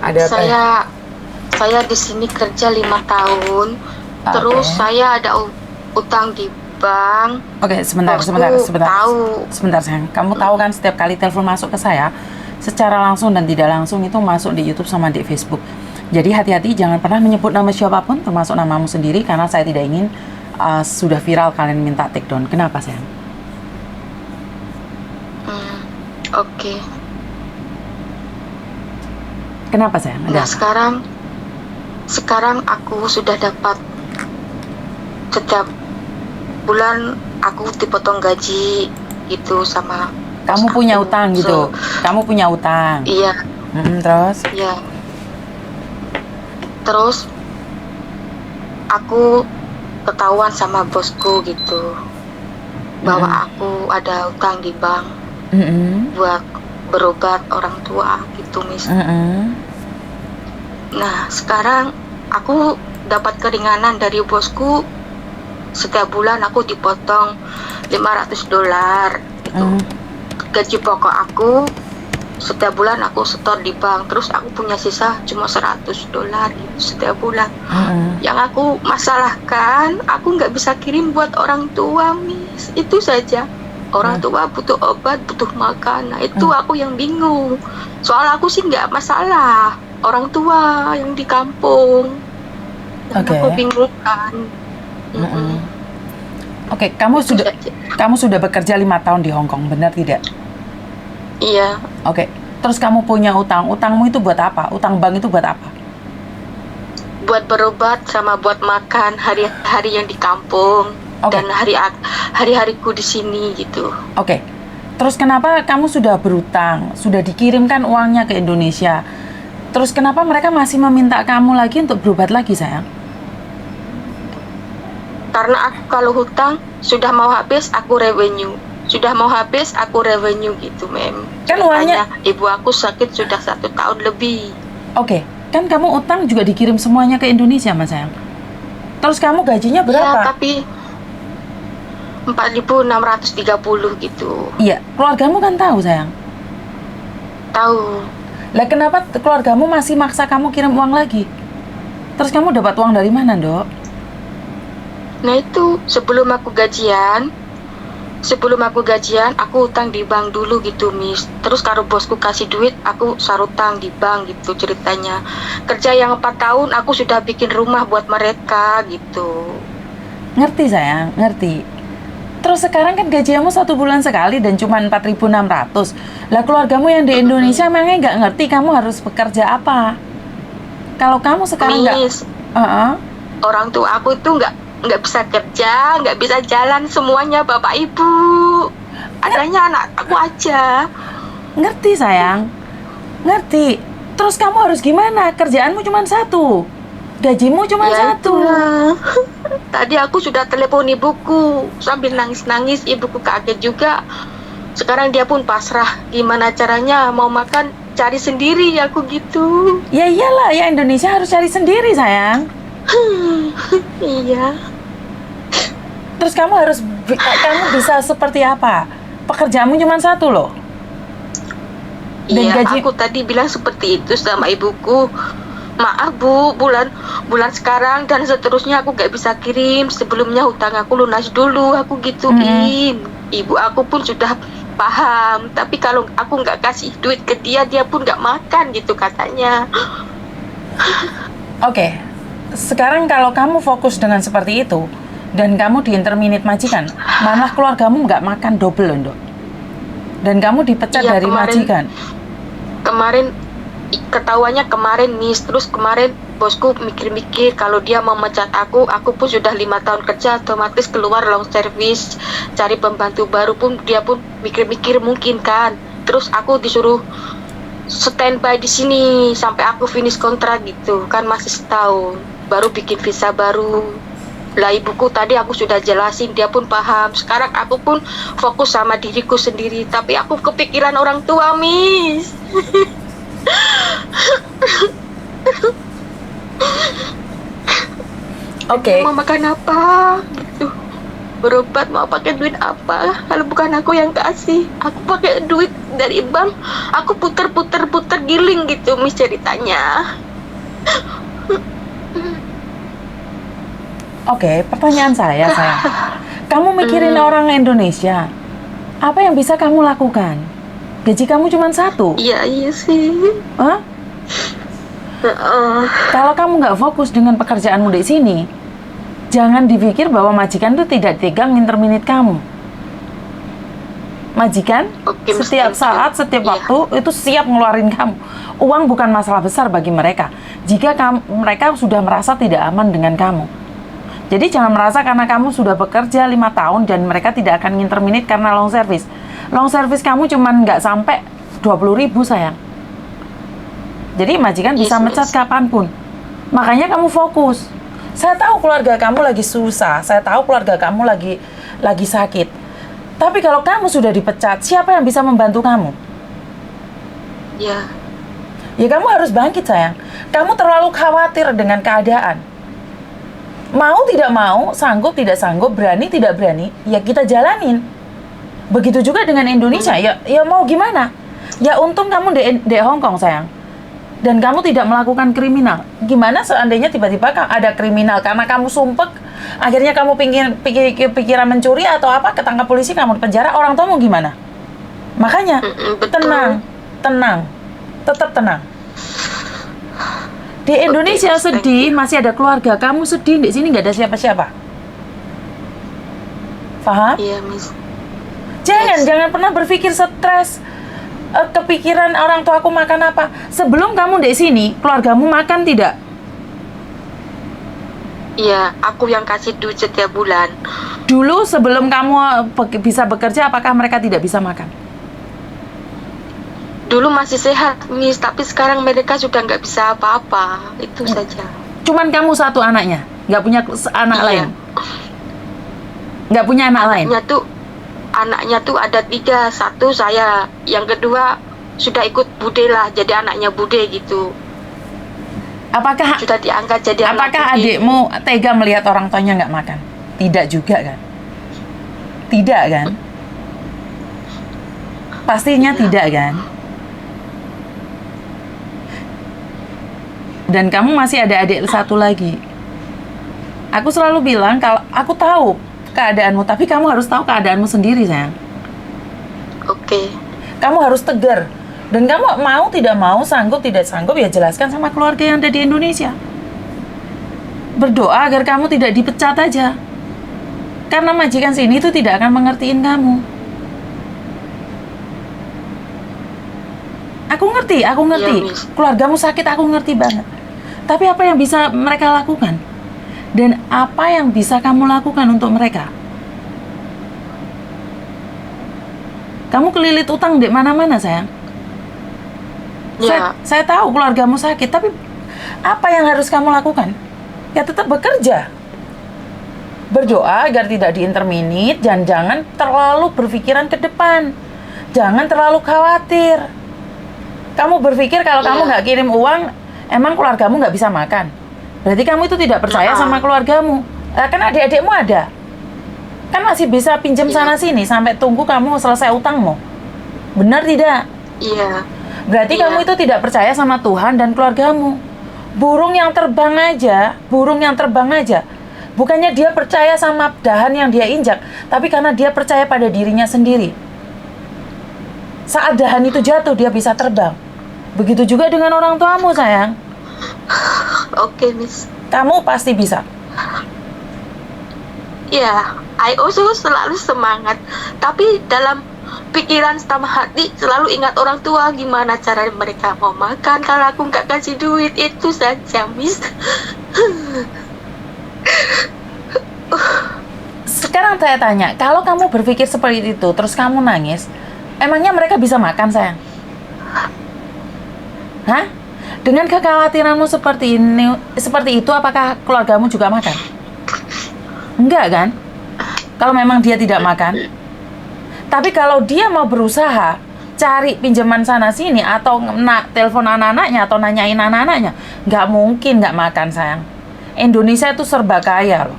Ada apa ya? Saya di sini kerja 5 tahun, terus Oke. saya ada utang di bank. Oke, sebentar. Bosku tahu. Sebentar sayang. Kamu tahu kan setiap kali telepon masuk ke saya, secara langsung dan tidak langsung itu masuk di YouTube sama di Facebook. Jadi hati-hati, jangan pernah menyebut nama siapapun, termasuk namamu sendiri, karena saya tidak ingin sudah viral kalian minta take down. Kenapa sayang? Oke. Kenapa sayang? Ada Nah, apa? sekarang aku sudah dapat, setiap bulan aku dipotong gaji gitu sama bos Kamu punya aku. utang gitu? Kamu punya utang? Iya, Terus? iya. Terus aku ketahuan sama bosku gitu bahwa aku ada utang di bank buat berobat orang tua gitu, Miss. Nah, sekarang aku dapat keringanan dari bosku. Setiap bulan aku dipotong $500 gitu. Gaji pokok aku setiap bulan aku setor di bank, terus aku punya sisa cuma $100 gitu setiap bulan. Yang aku masalahkan, aku nggak bisa kirim buat orang tua, Miss. Itu saja. Orang tua butuh obat, butuh makan. Nah, itu aku yang bingung. Soal aku sih nggak masalah, orang tua yang di kampung. Dan Oke. aku bingung kan. Oke, Itu saja. kamu sudah bekerja 5 tahun di Hong Kong, benar tidak? Iya, Oke. Terus kamu punya utang. Utangmu itu buat apa? Utang bank itu buat apa? buat berobat sama buat makan hari-hari yang di kampung. Oke. Dan hari-hariku di sini gitu. Oke. Terus kenapa kamu sudah berutang, sudah dikirimkan uangnya ke Indonesia? Terus kenapa mereka masih meminta kamu lagi untuk berobat lagi, sayang? Karena aku kalau hutang sudah mau habis aku revenue. Sudah mau habis aku revenue gitu, Mem. Kan uangnya... Ibu aku sakit sudah 1 tahun lebih. Oke. Kan kamu utang juga dikirim semuanya ke Indonesia, Mas, sayang. Terus kamu gajinya berapa? Ya, tapi 4.630 gitu. Iya, keluargamu kan tahu, sayang. Tahu. Lah kenapa keluargamu masih maksa kamu kirim uang lagi? Terus kamu dapat uang dari mana, Dok? Nah, itu sebelum aku gajian, aku utang di bank dulu gitu, Miss. Terus kalau bosku kasih duit, aku sarutang di bank gitu ceritanya. Kerja yang 4 tahun, aku sudah bikin rumah buat mereka gitu. Ngerti, sayang, ngerti. Terus sekarang kan gajimu 1 bulan sekali dan cuma 4.600. Lah keluargamu yang di Indonesia emangnya nggak ngerti kamu harus bekerja apa? Kalau kamu sekarang nggak... Miss, orang tua aku tuh nggak bisa kerja, nggak bisa jalan semuanya, bapak ibu. Adanya anak aku aja. Ngerti, sayang. Ngerti. Terus kamu harus gimana? Kerjaanmu cuma 1. Gajimu cuma 1. Itulah. Tadi aku sudah telepon ibuku sambil nangis-nangis. Ibuku kaget juga. Sekarang dia pun pasrah. Gimana caranya mau makan, cari sendiri aku gitu. Ya iyalah, ya Indonesia harus cari sendiri, sayang. Iya. Terus kamu bisa seperti apa? Pekerjaanmu cuma 1 loh. Dan Iya, gaji... aku tadi bilang seperti itu sama ibuku. Maaf Bu, bulan sekarang dan seterusnya aku gak bisa kirim. Sebelumnya hutang aku lunas dulu, aku gituin. Ibu aku pun sudah paham. Tapi kalau aku gak kasih duit ke dia, dia pun gak makan gitu katanya. Oke. Sekarang kalau kamu fokus dengan seperti itu dan kamu diinterminate majikan, malah keluargamu nggak makan double loh, Dok. Dan kamu dipecat Iya, dari majikan. Kemarin ketahuannya kemarin, Miss. Terus kemarin bosku mikir-mikir kalau dia mau mecat aku pun sudah 5 tahun kerja, otomatis keluar long service, cari pembantu baru pun dia pun mikir-mikir mungkin kan. Terus aku disuruh standby di sini sampai aku finish kontrak gitu kan, masih setahun baru bikin visa baru. Lah ibuku tadi aku sudah jelasin, dia pun paham. Sekarang aku pun fokus sama diriku sendiri, tapi aku kepikiran orang tua, Miss. Oke. Mau makan apa gitu, berobat mau pakai duit apa kalau bukan aku yang kasih. Aku pakai duit dari bank, aku puter tergiling gitu Miss ceritanya. Oke, pertanyaan saya, sayang. Kamu mikirin orang Indonesia. Apa yang bisa kamu lakukan? Gaji kamu cuma 1. Iya sih. Hah? Kalau kamu nggak fokus dengan pekerjaanmu di sini, jangan dipikir bahwa majikan itu tidak tega nginterminate kamu. Majikan Oke, Miss, setiap thank you. saat, setiap Iya. waktu itu siap ngeluarin kamu. Uang bukan masalah besar bagi mereka. Jika mereka sudah merasa tidak aman dengan kamu. Jadi jangan merasa karena kamu sudah bekerja 5 tahun dan mereka tidak akan nginterminate karena long service. Long service kamu cuman nggak sampai 20.000 sayang. Jadi majikan bisa Yes, mecat Miss. kapanpun. Makanya kamu fokus. Saya tahu keluarga kamu lagi susah. Saya tahu keluarga kamu lagi sakit. Tapi kalau kamu sudah dipecat, siapa yang bisa membantu kamu? Ya, Ya kamu harus bangkit sayang. Kamu terlalu khawatir dengan keadaan. Mau tidak mau, sanggup tidak sanggup, berani tidak berani, ya kita jalanin. Begitu juga dengan Indonesia, ya mau gimana? Ya untung kamu di Hong Kong sayang. Dan kamu tidak melakukan kriminal. Gimana seandainya tiba-tiba ada kriminal karena kamu sumpek, akhirnya kamu pikiran mencuri atau apa, ketangkap polisi, kamu di penjara, orang tuamu gimana? Makanya betul. tenang, tetap tenang. Di Indonesia Miss, thank sedih, masih ada keluarga kamu sedih, di sini nggak ada siapa-siapa. Paham? Iya, Miss. Jangan pernah berpikir stres, kepikiran orang tua aku makan apa. Sebelum kamu di sini, keluargamu makan tidak? Iya, aku yang kasih duit setiap bulan. Dulu sebelum kamu bisa bekerja, apakah mereka tidak bisa makan? Dulu masih sehat, Miss, tapi sekarang mereka sudah nggak bisa apa-apa. Itu saja. Cuman kamu satu anaknya, nggak punya anak Iya. lain? Nggak punya anak lain? Anaknya tuh ada 3. 1 saya, yang kedua sudah ikut bude lah, jadi anaknya bude gitu. Apakah Sudah diangkat jadi anak Apakah bude. adikmu tega melihat orang tuanya nggak makan? Tidak juga kan? Tidak kan? Pastinya tidak kan? Dan kamu masih ada adik satu lagi. Aku selalu bilang kalau aku tahu keadaanmu, tapi kamu harus tahu keadaanmu sendiri sayang. Oke. Kamu harus tegar. Dan kamu mau tidak mau, sanggup tidak sanggup, ya jelaskan sama keluarga yang ada di Indonesia. Berdoa agar kamu tidak dipecat aja. Karena majikan sini itu tidak akan mengertiin kamu. Aku ngerti. Iya, Miss. Keluargamu sakit, aku ngerti banget. Tapi apa yang bisa mereka lakukan? Dan apa yang bisa kamu lakukan untuk mereka? Kamu kelilit utang di mana-mana, sayang. Ya, Saya tahu keluargamu sakit, tapi apa yang harus kamu lakukan? Ya tetap bekerja. Berdoa agar tidak diinterminate, dan jangan terlalu berpikiran ke depan. Jangan terlalu khawatir. Kamu berpikir kalau kamu nggak kirim uang, emang keluargamu nggak bisa makan? Berarti kamu itu tidak percaya sama keluargamu. Kan adik-adikmu ada. Kan masih bisa pinjam sana-sini sampai tunggu kamu selesai utangmu. Benar tidak? iya. Berarti Iya. kamu itu tidak percaya sama Tuhan dan keluargamu. Burung yang terbang aja. Bukannya dia percaya sama dahan yang dia injak, tapi karena dia percaya pada dirinya sendiri. Saat dahan itu jatuh, dia bisa terbang. Begitu juga dengan orang tuamu, sayang. Oke, Miss. Kamu pasti bisa. Ya, I also selalu semangat. Tapi dalam pikiran sama hati selalu ingat orang tua, gimana cara mereka mau makan kalau aku nggak kasih duit. Itu saja, Miss. Sekarang saya tanya, kalau kamu berpikir seperti itu, terus kamu nangis, emangnya mereka bisa makan, sayang? Hah? Dengan kekhawatiranmu seperti itu, apakah keluargamu juga makan? Enggak kan? Kalau memang dia tidak makan. Tapi kalau dia mau berusaha cari pinjaman sana sini atau telepon anak-anaknya atau nanyain anak-anaknya, nggak mungkin nggak makan, sayang. Indonesia itu serba kaya loh.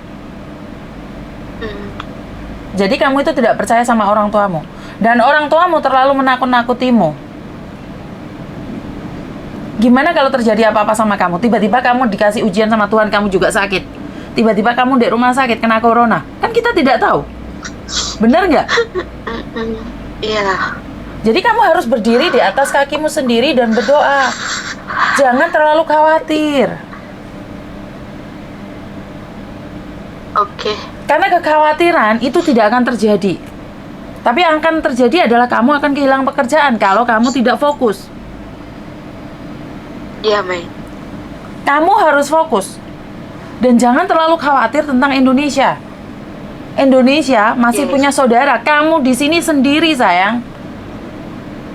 Jadi kamu itu tidak percaya sama orang tuamu. Dan orang tuamu terlalu menakut-nakutimu. Gimana kalau terjadi apa-apa sama kamu? Tiba-tiba kamu dikasih ujian sama Tuhan, kamu juga sakit. Tiba-tiba kamu di rumah sakit, kena corona. Kan kita tidak tahu. Benar nggak? Iya. Jadi kamu harus berdiri di atas kakimu sendiri dan berdoa. Jangan terlalu khawatir. Oke. Karena kekhawatiran itu tidak akan terjadi. Tapi yang akan terjadi adalah kamu akan kehilangan pekerjaan kalau kamu tidak fokus. Iya, Mei. Kamu harus fokus. Dan jangan terlalu khawatir tentang Indonesia. Indonesia masih Yes. punya saudara. Kamu di sini sendiri, sayang.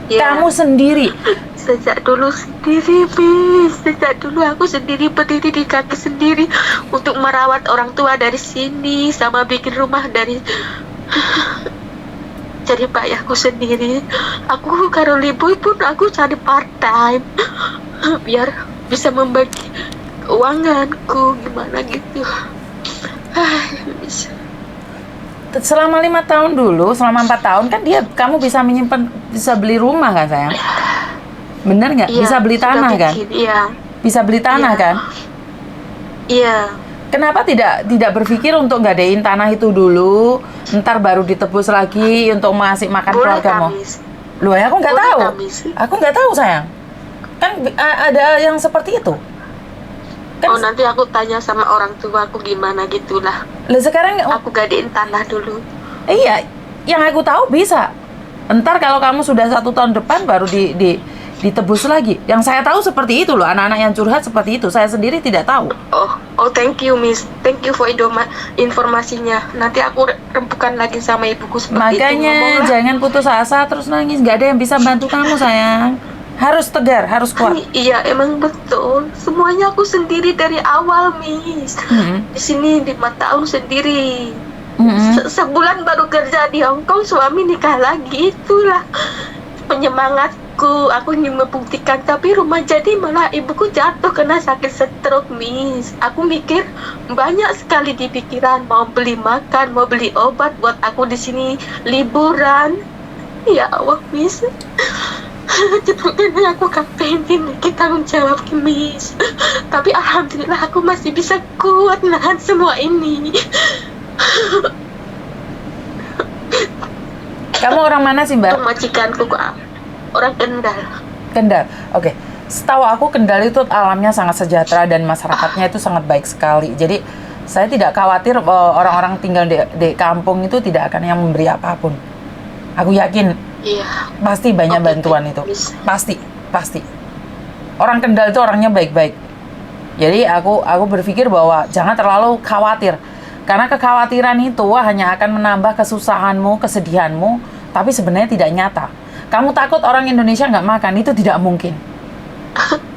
Iya. Kamu sendiri. Sejak dulu sendiri, Miss. Sejak dulu aku sendiri berdiri di kaki sendiri untuk merawat orang tua dari sini sama bikin rumah dari jadi payahku sendiri. Aku kalau libur pun aku cari part time biar bisa membagi keuanganku gimana gitu. Miss. Selama 5 tahun dulu, selama 4 tahun kan kamu bisa menyimpan, bisa beli rumah kan, sayang? Bener nggak? Iya, Bisa beli sudah tanah kan? bikin, Iya. Bisa beli tanah Iya. kan? Iya. Kenapa tidak berpikir untuk gadein tanah itu dulu, ntar baru ditebus lagi untuk ngasih makan Boleh, keluargamu? Kamis. Loh, ya aku nggak Boleh, tahu. Kamis. Aku nggak tahu, sayang. Kan ada yang seperti itu. Kan, Oh, nanti aku tanya sama orang tua aku gimana gitulah. lah sekarang, Aku gadein tanah dulu. iya, yang aku tahu bisa. Ntar kalau kamu sudah 1 tahun depan baru ditebus lagi. Yang saya tahu seperti itu loh, anak-anak yang curhat seperti itu. Saya sendiri tidak tahu. Oh, thank you, Miss. Thank you for informasinya. Nanti aku rembukan lagi sama ibuku seperti itu. Makanya Ngomonglah. jangan putus asa terus nangis. Nggak ada yang bisa bantu kamu, sayang. Harus tegar, harus kuat. Iya, emang betul. Semuanya aku sendiri dari awal, Miss. Di sini 5 tahun sendiri. Sebulan baru kerja di Hong Kong, suami nikah lagi. Itulah penyemangatku. Aku ingin membuktikan, tapi rumah jadi malah ibuku jatuh kena sakit stroke, Miss. Aku mikir banyak sekali di pikiran, mau beli makan, mau beli obat buat aku di sini liburan. Ya Allah, Miss. Cepatnya aku pengen kita tanggung jawab, Miss. Tapi alhamdulillah aku masih bisa kuat nahan semua ini. Kamu orang mana sih, Mbak? Untuk majikanku kok orang Kendal. Kendal. Oke. Setahu aku Kendal itu alamnya sangat sejahtera dan masyarakatnya itu sangat baik sekali. Jadi saya tidak khawatir orang-orang tinggal di kampung itu tidak akan yang memberi apapun. Aku yakin Iya. pasti banyak Oke, bantuan itu. Miss. Pasti. Orang Kendal itu orangnya baik-baik. Jadi aku berpikir bahwa jangan terlalu khawatir. Karena kekhawatiran itu hanya akan menambah kesusahanmu, kesedihanmu, tapi sebenarnya tidak nyata. Kamu takut orang Indonesia nggak makan, itu tidak mungkin.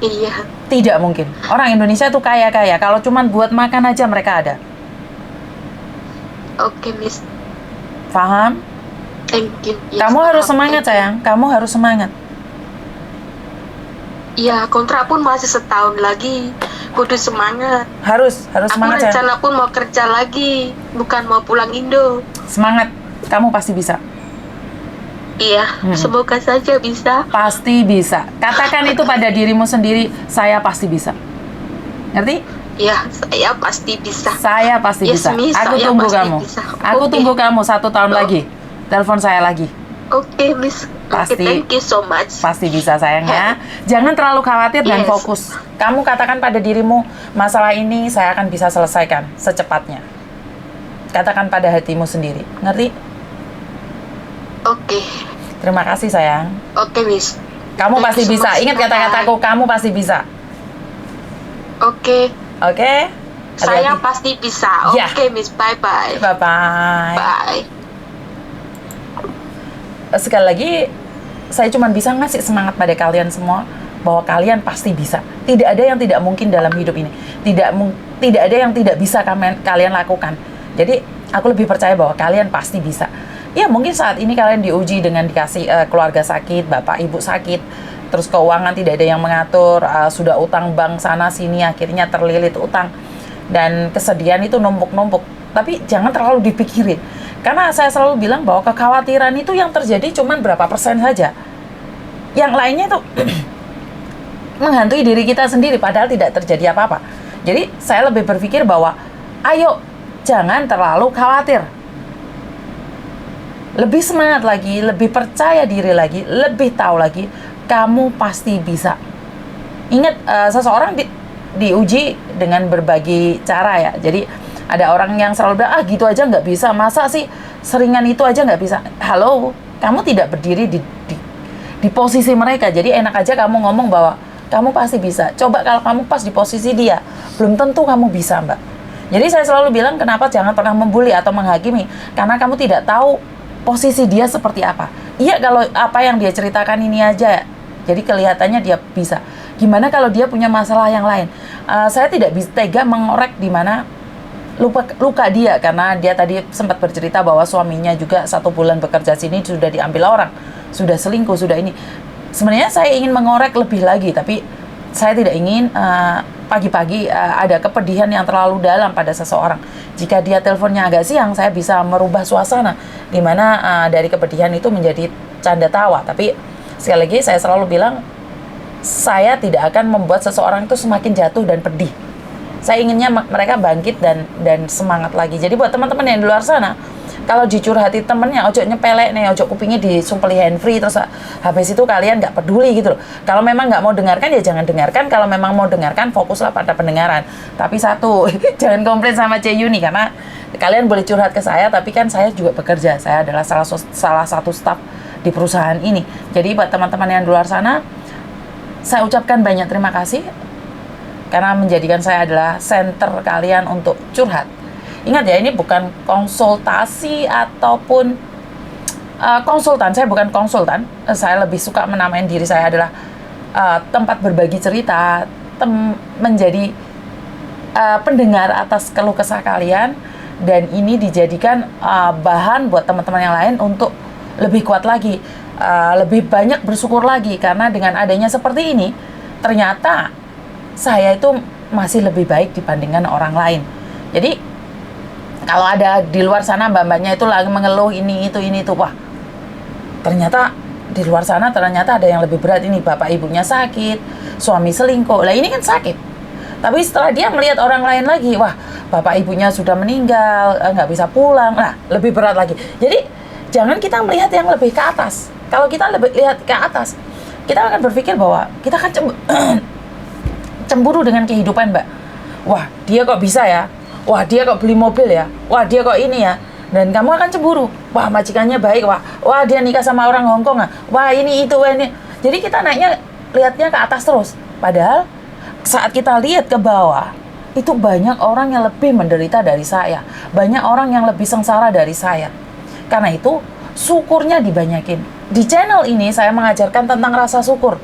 Iya. Tidak mungkin. Orang Indonesia itu kaya-kaya. Kalau cuman buat makan aja mereka ada. Oke, Miss. Paham? Thank you. Yes, Kamu harus paham. semangat, sayang. Kamu harus semangat. Iya, kontrak pun masih setahun lagi. Kudu semangat. Harus Aku semangat, sayang. rencana pun mau kerja lagi, bukan mau pulang Indo. Semangat. Kamu pasti bisa. Iya, semoga saja bisa. Pasti bisa. Katakan itu pada dirimu sendiri, saya pasti bisa. Ngerti? Iya, saya pasti bisa. Saya pasti Yes, bisa. Miss, Aku saya tunggu pasti kamu. bisa. Aku Oke. tunggu kamu 1 tahun lagi. Telepon saya lagi. Oke, Miss. Pasti. Oke, thank you so much. Pasti bisa, sayang ya. Jangan terlalu khawatir dan Yes. fokus. Kamu katakan pada dirimu, masalah ini saya akan bisa selesaikan secepatnya. Katakan pada hatimu sendiri. Ngerti? Oke. Terima kasih, sayang. Oke, Miss. Kamu Thank pasti you so bisa. much. Ingat kata-kataku, kamu pasti bisa. Oke. Oke? Saya Hati-hati. pasti bisa. Ya. Oke, Miss. Bye-bye. Bye-bye. Bye. Sekali lagi, saya cuma bisa ngasih semangat pada kalian semua bahwa kalian pasti bisa. Tidak ada yang tidak mungkin dalam hidup ini. Tidak ada yang tidak bisa kalian lakukan. Jadi, aku lebih percaya bahwa kalian pasti bisa. Ya, mungkin saat ini kalian diuji dengan dikasih keluarga sakit, bapak ibu sakit, terus keuangan tidak ada yang mengatur, sudah utang bank sana sini, akhirnya terlilit utang. Dan kesedihan itu numpuk-numpuk. Tapi jangan terlalu dipikirin. Karena saya selalu bilang bahwa kekhawatiran itu yang terjadi cuma berapa persen saja. Yang lainnya itu menghantui diri kita sendiri padahal tidak terjadi apa-apa. Jadi saya lebih berpikir bahwa ayo jangan terlalu khawatir. Lebih semangat lagi, lebih percaya diri lagi, lebih tahu lagi, kamu pasti bisa. Ingat, seseorang diuji dengan berbagai cara ya. Jadi ada orang yang selalu bilang, gitu aja nggak bisa, masa sih seringan itu aja nggak bisa. Halo, kamu tidak berdiri di posisi mereka, jadi enak aja kamu ngomong bahwa kamu pasti bisa. Coba kalau kamu pas di posisi dia, belum tentu kamu bisa, Mbak. Jadi saya selalu bilang, kenapa jangan pernah membuli atau menghakimi, karena kamu tidak tahu posisi dia seperti apa. Iya, kalau apa yang dia ceritakan ini aja, jadi kelihatannya dia bisa. Gimana kalau dia punya masalah yang lain? Saya tidak bisa tega mengorek di mana luka dia, karena dia tadi sempat bercerita bahwa suaminya juga 1 bulan bekerja sini sudah diambil orang, sudah selingkuh, sudah ini. Sebenarnya saya ingin mengorek lebih lagi, tapi saya tidak ingin pagi-pagi ada kepedihan yang terlalu dalam pada seseorang. Jika dia teleponnya agak siang, saya bisa merubah suasana, di mana dari kepedihan itu menjadi canda tawa. Tapi sekali lagi saya selalu bilang, saya tidak akan membuat seseorang itu semakin jatuh dan pedih. Saya inginnya mereka bangkit dan semangat lagi. Jadi buat teman-teman yang di luar sana, kalau dicurhati temennya, ojo nyepelek nih, ojo kupingnya disumpeli handfree, terus habis itu kalian nggak peduli gitu loh. Kalau memang nggak mau dengarkan, ya jangan dengarkan. Kalau memang mau dengarkan, fokuslah pada pendengaran. Tapi satu, jangan komplain sama C Yuni, karena kalian boleh curhat ke saya, tapi kan saya juga bekerja. Saya adalah salah satu staf di perusahaan ini. Jadi buat teman-teman yang di luar sana, saya ucapkan banyak terima kasih karena menjadikan saya adalah center kalian untuk curhat. Ingat ya, ini bukan konsultasi ataupun konsultan. Saya bukan konsultan. Saya lebih suka menamain diri saya adalah tempat berbagi cerita, menjadi pendengar atas keluh kesah kalian, dan ini dijadikan bahan buat teman-teman yang lain untuk lebih kuat lagi, lebih banyak bersyukur lagi, karena dengan adanya seperti ini, ternyata saya itu masih lebih baik dibandingkan orang lain. Jadi kalau ada di luar sana mbak-mbaknya itu lagi mengeluh ini itu, wah, ternyata di luar sana ternyata ada yang lebih berat. Ini bapak ibunya sakit, suami selingkuh, lah ini kan sakit. Tapi setelah dia melihat orang lain lagi, wah, bapak ibunya sudah meninggal, nggak bisa pulang, nah lebih berat lagi. Jadi jangan kita melihat yang lebih ke atas. Kalau kita lebih lihat ke atas, kita akan berpikir bahwa kita kan cemburu dengan kehidupan, Mbak. Wah, dia kok bisa ya? Wah, dia kok beli mobil ya? Wah, dia kok ini ya? Dan kamu akan cemburu. Wah, majikannya baik. Wah, dia nikah sama orang Hongkong. Wah, ini itu, ini. Jadi kita lihatnya ke atas terus. Padahal saat kita lihat ke bawah, itu banyak orang yang lebih menderita dari saya. Banyak orang yang lebih sengsara dari saya. Karena itu, syukurnya dibanyakin. Di channel ini saya mengajarkan tentang rasa syukur.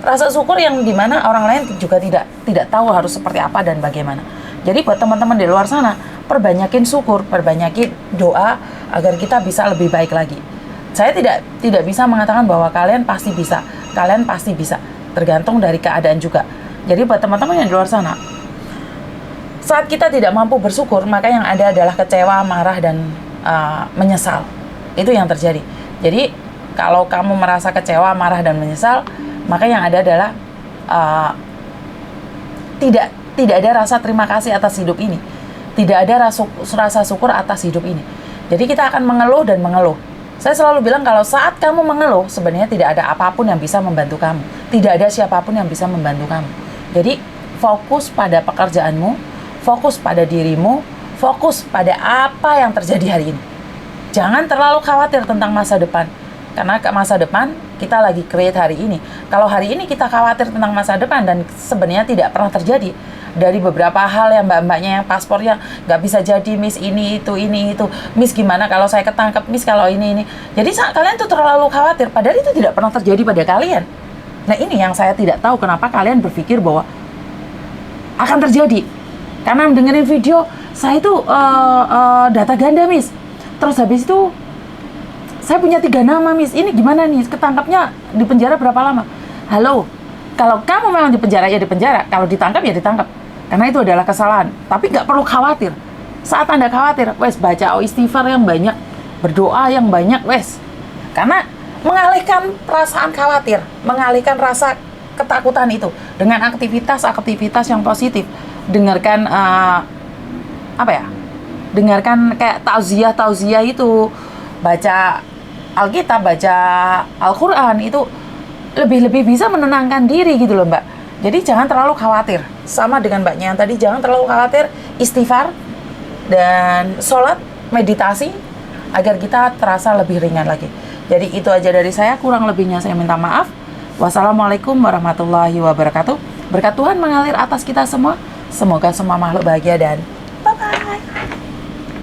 Rasa syukur yang dimana orang lain juga tidak tahu harus seperti apa dan bagaimana. Jadi buat teman-teman di luar sana, perbanyakin syukur, perbanyakin doa agar kita bisa lebih baik lagi. Saya tidak bisa mengatakan bahwa kalian pasti bisa. Kalian pasti bisa, tergantung dari keadaan juga. Jadi buat teman-teman yang di luar sana, saat kita tidak mampu bersyukur, maka yang ada adalah kecewa, marah, dan menyesal. Itu yang terjadi. Jadi kalau kamu merasa kecewa, marah, dan menyesal, maka yang ada adalah tidak ada rasa terima kasih atas hidup ini. Tidak ada rasa syukur atas hidup ini. Jadi kita akan mengeluh dan mengeluh. Saya selalu bilang kalau saat kamu mengeluh, sebenarnya tidak ada apapun yang bisa membantu kamu. Tidak ada siapapun yang bisa membantu kamu. Jadi fokus pada pekerjaanmu, fokus pada dirimu, fokus pada apa yang terjadi hari ini. Jangan terlalu khawatir tentang masa depan. Karena ke masa depan kita lagi create hari ini. Kalau hari ini kita khawatir tentang masa depan dan sebenarnya tidak pernah terjadi. Dari beberapa hal yang mbak-mbaknya yang paspornya nggak bisa jadi, Miss ini itu, Miss gimana kalau saya ketangkep, Miss kalau ini. Jadi kalian tuh terlalu khawatir, padahal itu tidak pernah terjadi pada kalian. Nah ini yang saya tidak tahu kenapa kalian berpikir bahwa akan terjadi. Karena dengerin video, saya itu data ganda, Miss. Terus habis itu saya punya 3 nama, Miss. Ini gimana nih? Ketangkapnya di penjara berapa lama? Halo, kalau kamu memang di penjara ya di penjara. Kalau ditangkap ya ditangkap. Karena itu adalah kesalahan. Tapi nggak perlu khawatir. Saat Anda khawatir, wes baca istighfar yang banyak, berdoa yang banyak, wes. Karena mengalihkan perasaan khawatir, mengalihkan rasa ketakutan itu dengan aktivitas yang positif. Dengarkan dengarkan kayak tauziah itu, baca Alkitab, baca Al-Quran, itu lebih bisa menenangkan diri gitu loh Mbak. Jadi jangan terlalu khawatir, sama dengan Mbaknya yang tadi, jangan terlalu khawatir, istighfar dan sholat, meditasi, agar kita terasa lebih ringan lagi. Jadi itu aja dari saya, kurang lebihnya saya minta maaf. Wassalamualaikum warahmatullahi wabarakatuh. Berkat Tuhan mengalir atas kita semua. Semoga semua makhluk bahagia dan